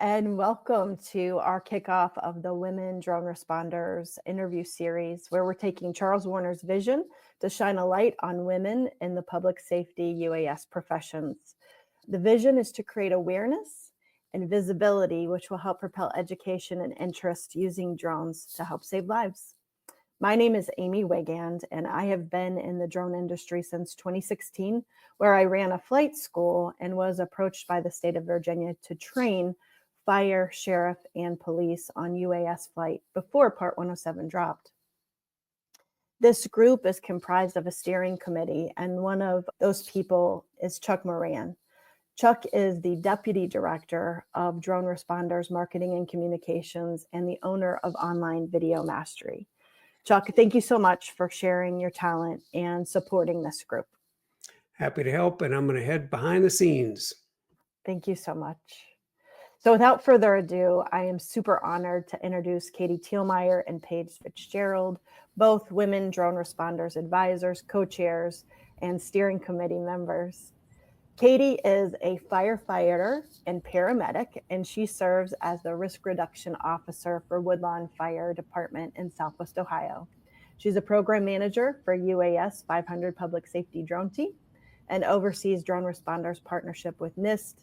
And welcome to our kickoff of the Women Drone Responders Interview Series, where we're taking Charles Warner's vision to shine a light on women in the public safety UAS professions. The vision is to create awareness and visibility, which will help propel education and interest using drones to help save lives. My name is Amy Wiegand, and I have been in the drone industry since 2016, where I ran a flight school and was approached by the state of Virginia to train fire, sheriff, and police on UAS flight before Part 107 dropped. This group is comprised of a steering committee, and one of those people is Chuck Moran. Chuck is the Deputy Director of Drone Responders Marketing and Communications and the owner of Online Video Mastery. Chuck, thank you so much for sharing your talent and supporting this group. Happy to help, and I'm going to head behind the scenes. Thank you so much. So without further ado, I am super honored to introduce Katie Thielmeyer and Paige Fitzgerald, both Women Drone Responders Advisors, co-chairs, and steering committee members. Katie is a firefighter and paramedic, and she serves as the Risk Reduction Officer for Woodlawn Fire Department in Southwest Ohio. She's a program manager for UAS 500 Public Safety Drone Team and oversees Drone Responders partnership with NIST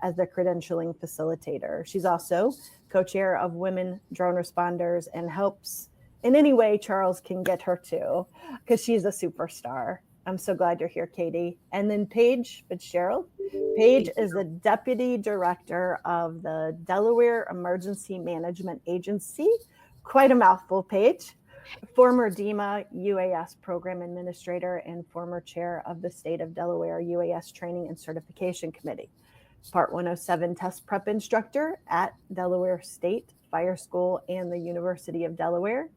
as the credentialing facilitator. She's also co-chair of Women Drone Responders and helps in any way Charles can get her to, because she's a superstar. I'm so glad you're here, Katie. And then Paige Fitzgerald. Paige is the Deputy Director of the Delaware Emergency Management Agency. Quite a mouthful, Paige. Former DEMA UAS Program Administrator and former chair of the State of Delaware UAS Training and Certification Committee. Part 107 test prep instructor at Delaware State Fire School and the University of Delaware.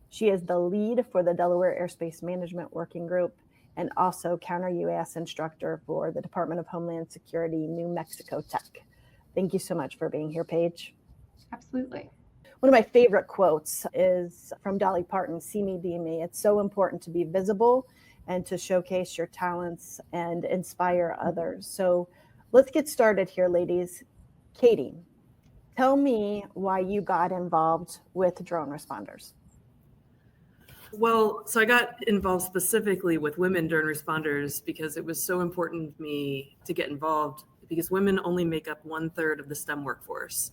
She is the lead for the Delaware Airspace Management Working Group and also counter UAS instructor for the Department of Homeland Security, New Mexico Tech. Thank you so much for being here, Paige. Absolutely. One of my favorite quotes is from Dolly Parton, "See me, be me." It's so important to be visible and to showcase your talents and inspire others. So let's get started here, ladies. Katie, tell me why you got involved with drone responders. Well, so I got involved specifically with women drone responders because it was so important to me to get involved, because women only make up 1/3 of the STEM workforce,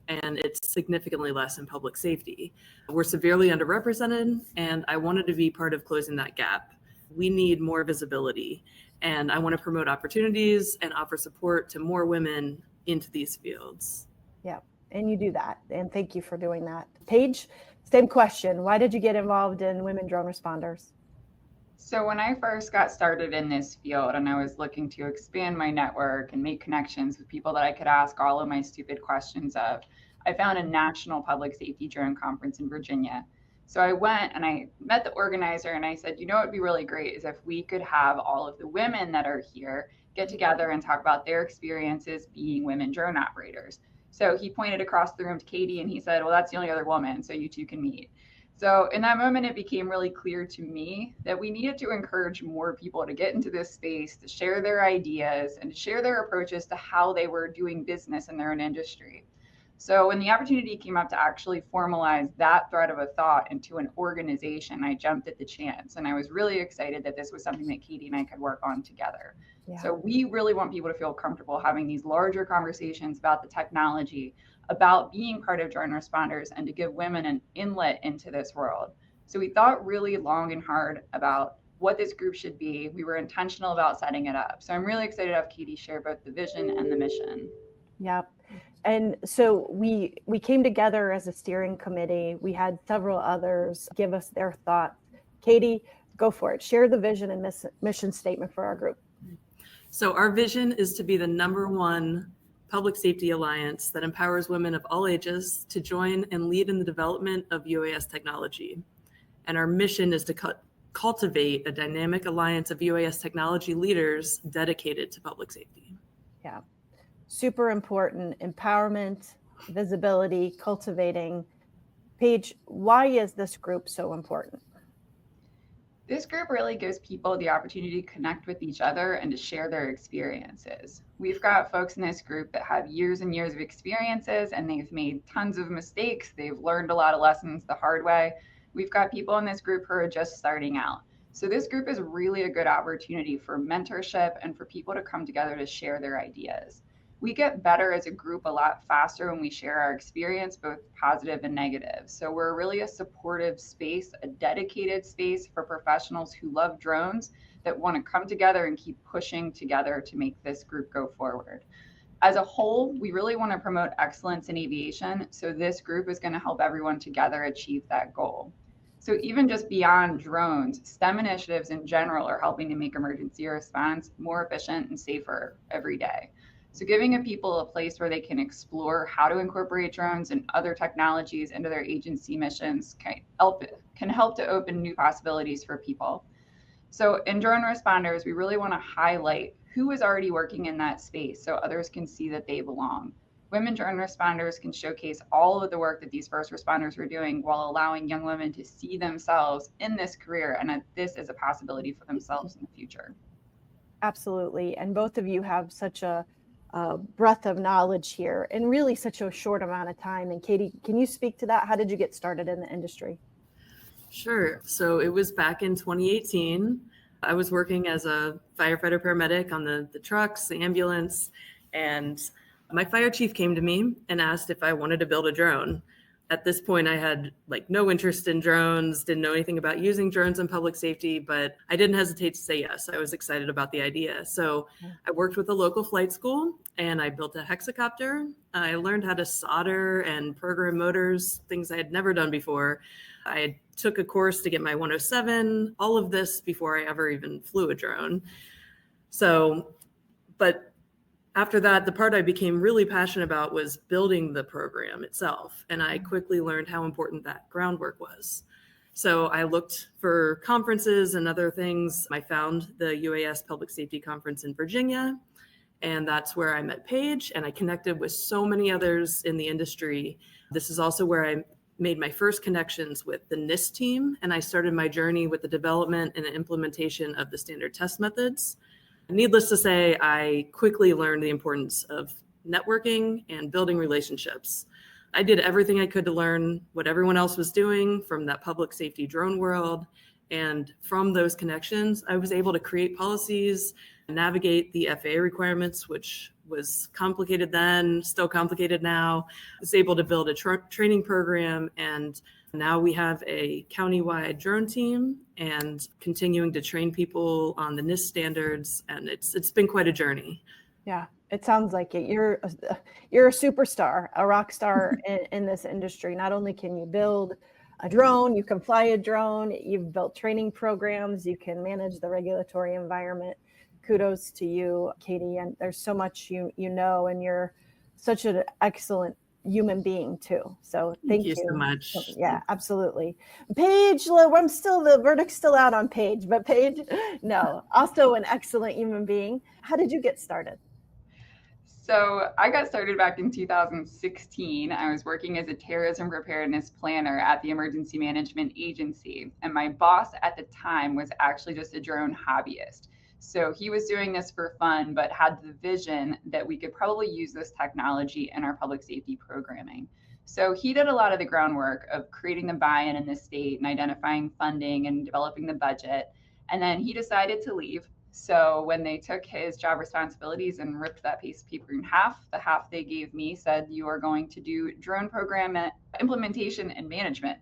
and it's significantly less in public safety. We're severely underrepresented, and I wanted to be part of closing that gap. We need more visibility, and I want to promote opportunities and offer support to more women into these fields. Yeah, and you do that, and thank you for doing that. Paige, same question. Why did you get involved in Women Drone Responders? So when I first got started in this field and I was looking to expand my network and make connections with people that I could ask all of my stupid questions of, I found a national public safety drone conference in Virginia. So I went and I met the organizer and I said, you know, what would be really great is if we could have all of the women that are here get together and talk about their experiences being women drone operators. So he pointed across the room to Katie and he said, well, that's the only other woman, so you two can meet. So in that moment, it became really clear to me that we needed to encourage more people to get into this space, to share their ideas and to share their approaches to how they were doing business in their own industry. So when the opportunity came up to actually formalize that thread of a thought into an organization, I jumped at the chance. And I was really excited that this was something that Katie and I could work on together. Yeah. So we really want people to feel comfortable having these larger conversations about the technology, about being part of drone responders, and to give women an inlet into this world. So we thought really long and hard about what this group should be. We were intentional about setting it up. So I'm really excited to have Katie share both the vision and the mission. Yep. And so we came together as a steering committee. We had several others give us their thoughts. Katie, go for it. Share the vision and mission statement for our group. So our vision is to be the #1 public safety alliance that empowers women of all ages to join and lead in the development of UAS technology. And our mission is to cultivate a dynamic alliance of UAS technology leaders dedicated to public safety. Yeah. Super important. Empowerment, visibility, cultivating. Paige, why is this group so important? This group really gives people the opportunity to connect with each other and to share their experiences. We've got folks in this group that have years and years of experiences, and they've made tons of mistakes. They've learned a lot of lessons the hard way. We've got people in this group who are just starting out. So this group is really a good opportunity for mentorship and for people to come together to share their ideas. We get better as a group a lot faster when we share our experience, both positive and negative. So we're really a supportive space, a dedicated space for professionals who love drones that want to come together and keep pushing together to make this group go forward. As a whole, we really want to promote excellence in aviation. So this group is going to help everyone together achieve that goal. So even just beyond drones, STEM initiatives in general are helping to make emergency response more efficient and safer every day. So giving people a place where they can explore how to incorporate drones and other technologies into their agency missions can help to open new possibilities for people. So in Drone Responders, we really want to highlight who is already working in that space so others can see that they belong. Women Drone Responders can showcase all of the work that these first responders are doing while allowing young women to see themselves in this career and that this is a possibility for themselves in the future. Absolutely. And both of you have such a breadth of knowledge here in really such a short amount of time. And Katie, can you speak to that? How did you get started in the industry? Sure. So it was back in 2018. I was working as a firefighter paramedic on the trucks, the ambulance, and my fire chief came to me and asked if I wanted to build a drone. At this point, I had no interest in drones, didn't know anything about using drones in public safety, but I didn't hesitate to say yes. I was excited about the idea. So I worked with a local flight school and I built a hexacopter. I learned how to solder and program motors, things I had never done before. I took a course to get my 107, all of this before I ever even flew a drone. But after that, the part I became really passionate about was building the program itself. And I quickly learned how important that groundwork was. So I looked for conferences and other things. I found the UAS Public Safety Conference in Virginia. And that's where I met Paige, and I connected with so many others in the industry. This is also where I made my first connections with the NIST team, and I started my journey with the development and implementation of the standard test methods. Needless to say, I quickly learned the importance of networking and building relationships. I did everything I could to learn what everyone else was doing from that public safety drone world. And from those connections, I was able to create policies, navigate the FAA requirements, which was complicated then, still complicated now. I was able to build a training program, and now we have a countywide drone team and continuing to train people on the NIST standards, and it's been quite a journey. Yeah, it sounds like it. You're a superstar, a rock star in this industry. Not only can you build a drone, you can fly a drone, you've built training programs, you can manage the regulatory environment. Kudos to you, Katie. And there's so much you know, and you're such an excellent human being too. So thank you so much. Yeah, absolutely. Paige, the verdict's still out on Paige, but Paige, no, also an excellent human being. How did you get started? So I got started back in 2016. I was working as a terrorism preparedness planner at the Emergency Management Agency. And my boss at the time was actually just a drone hobbyist. So he was doing this for fun, but had the vision that we could probably use this technology in our public safety programming. So he did a lot of the groundwork of creating the buy-in in the state and identifying funding and developing the budget. And then he decided to leave. So when they took his job responsibilities and ripped that piece of paper in half, the half they gave me said, you are going to do drone program implementation and management.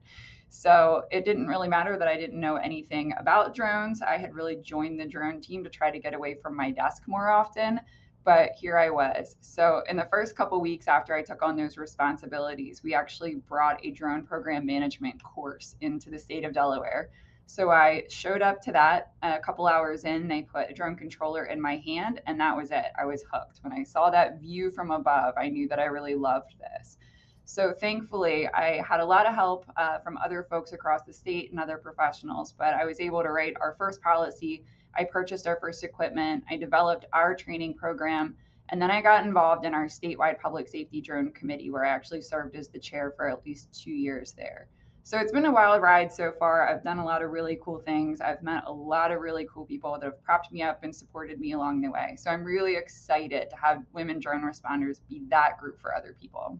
So it didn't really matter that I didn't know anything about drones. I had really joined the drone team to try to get away from my desk more often, but here I was. So in the first couple of weeks after I took on those responsibilities, we actually brought a drone program management course into the state of Delaware. So I showed up to that. A couple hours in, they put a drone controller in my hand, and that was it. I was hooked. When I saw that view from above, I knew that I really loved this. So thankfully, I had a lot of help from other folks across the state and other professionals, but I was able to write our first policy. I purchased our first equipment. I developed our training program. And then I got involved in our statewide public safety drone committee, where I actually served as the chair for at least 2 years there. So it's been a wild ride so far. I've done a lot of really cool things. I've met a lot of really cool people that have propped me up and supported me along the way. So I'm really excited to have women drone responders be that group for other people.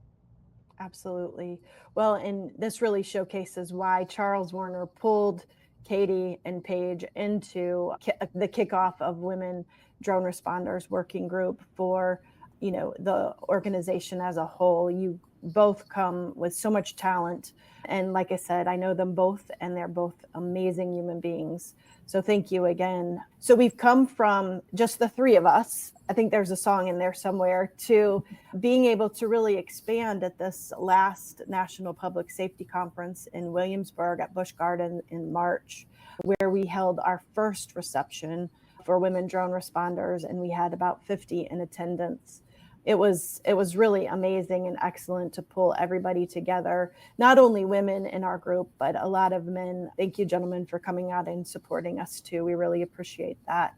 Absolutely. Well, and this really showcases why Charles Warner pulled Katie and Paige into the kickoff of Women Drone Responders Working Group for, the organization as a whole. You both come with so much talent. And like I said, I know them both, and they're both amazing human beings. So thank you again. So we've come from just the three of us, I think there's a song in there somewhere, to being able to really expand at this last National Public Safety Conference in Williamsburg at Busch Garden in March, where we held our first reception for women drone responders, and we had about 50 in attendance. It was really amazing and excellent to pull everybody together, not only women in our group, but a lot of men. Thank you, gentlemen, for coming out and supporting us too. We really appreciate that.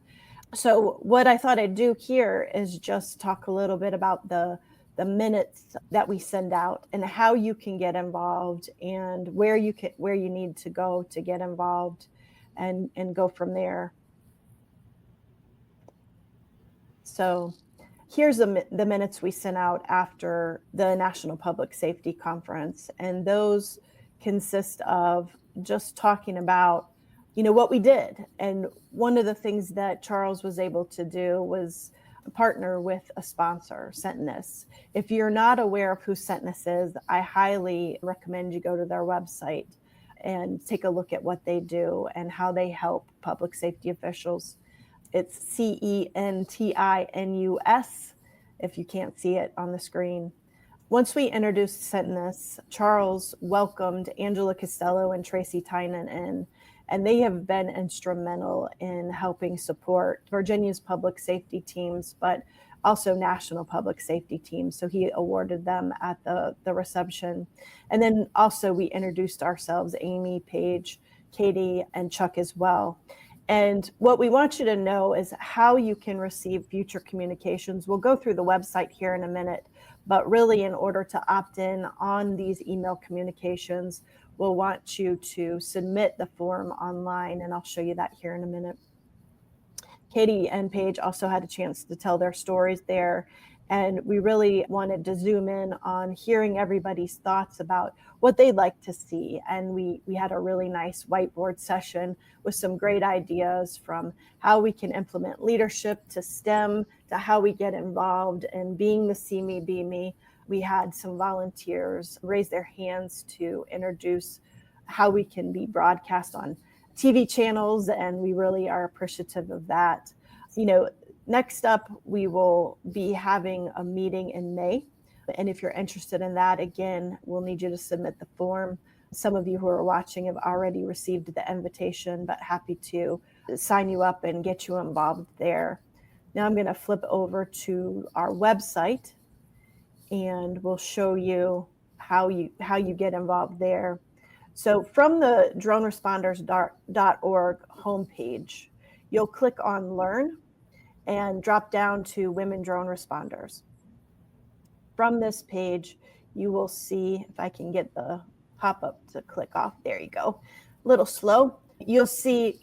So what I thought I'd do here is just talk a little bit about the minutes that we send out and how you can get involved and where you need to go to get involved, and go from there. So here's the minutes we sent out after the National Public Safety Conference. And those consist of just talking about, what we did. And one of the things that Charles was able to do was partner with a sponsor, Sentinus. If you're not aware of who Sentinus is, I highly recommend you go to their website and take a look at what they do and how they help public safety officials. It's CENTINUS, if you can't see it on the screen. Once we introduced Sentinus, Charles welcomed Angela Costello and Tracy Tynan in, and they have been instrumental in helping support Virginia's public safety teams, but also national public safety teams. So he awarded them at the reception. And then also we introduced ourselves, Amy, Paige, Katie, and Chuck as well. And what we want you to know is how you can receive future communications. We'll go through the website here in a minute, but really in order to opt in on these email communications, we'll want you to submit the form online, and I'll show you that here in a minute. Katie and Paige also had a chance to tell their stories there, and we really wanted to zoom in on hearing everybody's thoughts about what they'd like to see. And we had a really nice whiteboard session with some great ideas, from how we can implement leadership to STEM to how we get involved in being the See Me, Be Me. We had some volunteers raise their hands to introduce how we can be broadcast on TV channels, and we really are appreciative of that. Next up, we will be having a meeting in May. And if you're interested in that, again, we'll need you to submit the form. Some of you who are watching have already received the invitation, but happy to sign you up and get you involved there. Now I'm going to flip over to our website, and we'll show you how you get involved there. So from the droneresponders.org homepage, you'll click on Learn and drop down to Women Drone Responders. From this page, you will see, if I can get the pop-up to click off, there you go, a little slow. You'll see,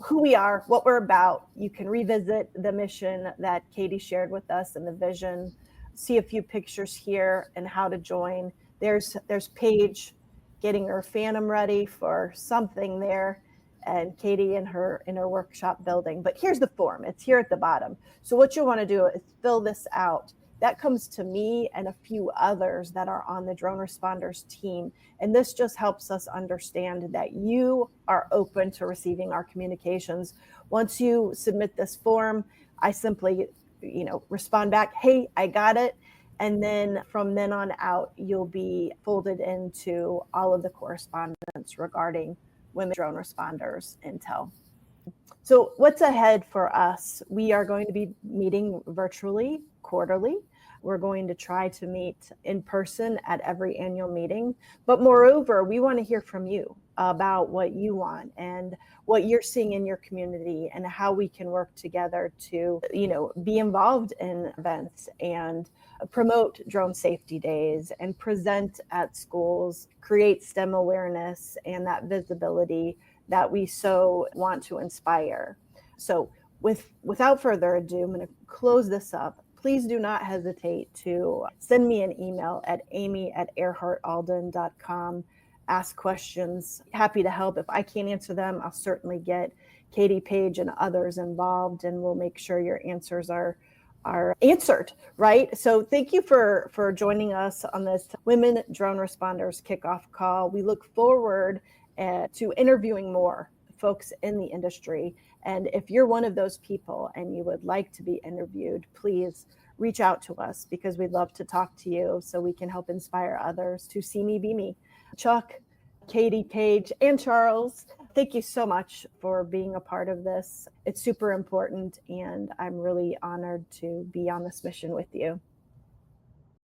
who we are, what we're about. You can revisit the mission that Katie shared with us and the vision, see a few pictures here and how to join. There's Paige getting her Phantom ready for something there, and Katie in her workshop building. But here's the form. It's here at the bottom. So what you'll want to do is fill this out. That comes to me and a few others that are on the Drone Responders team. And this just helps us understand that you are open to receiving our communications. Once you submit this form, I simply, respond back, hey, I got it. And then from then on out, you'll be folded into all of the correspondence regarding Women Drone Responders Intel. So what's ahead for us? We are going to be meeting virtually quarterly. We're going to try to meet in person at every annual meeting. But moreover, we want to hear from you about what you want and what you're seeing in your community and how we can work together to, be involved in events and promote drone safety days and present at schools, create STEM awareness and that visibility that we so want to inspire. So without further ado, I'm going to close this up. Please do not hesitate to send me an email at amy@earhartalden.com. Ask questions. Happy to help. If I can't answer them, I'll certainly get Katie, Paige, and others involved, and we'll make sure your answers are answered, right? So thank you for joining us on this Women Drone Responders Kickoff call. We look forward to interviewing more folks in the industry. And if you're one of those people and you would like to be interviewed, please reach out to us because we'd love to talk to you so we can help inspire others to see me, be me. Chuck, Katie, Paige, and Charles, thank you so much for being a part of this. It's super important, and I'm really honored to be on this mission with you.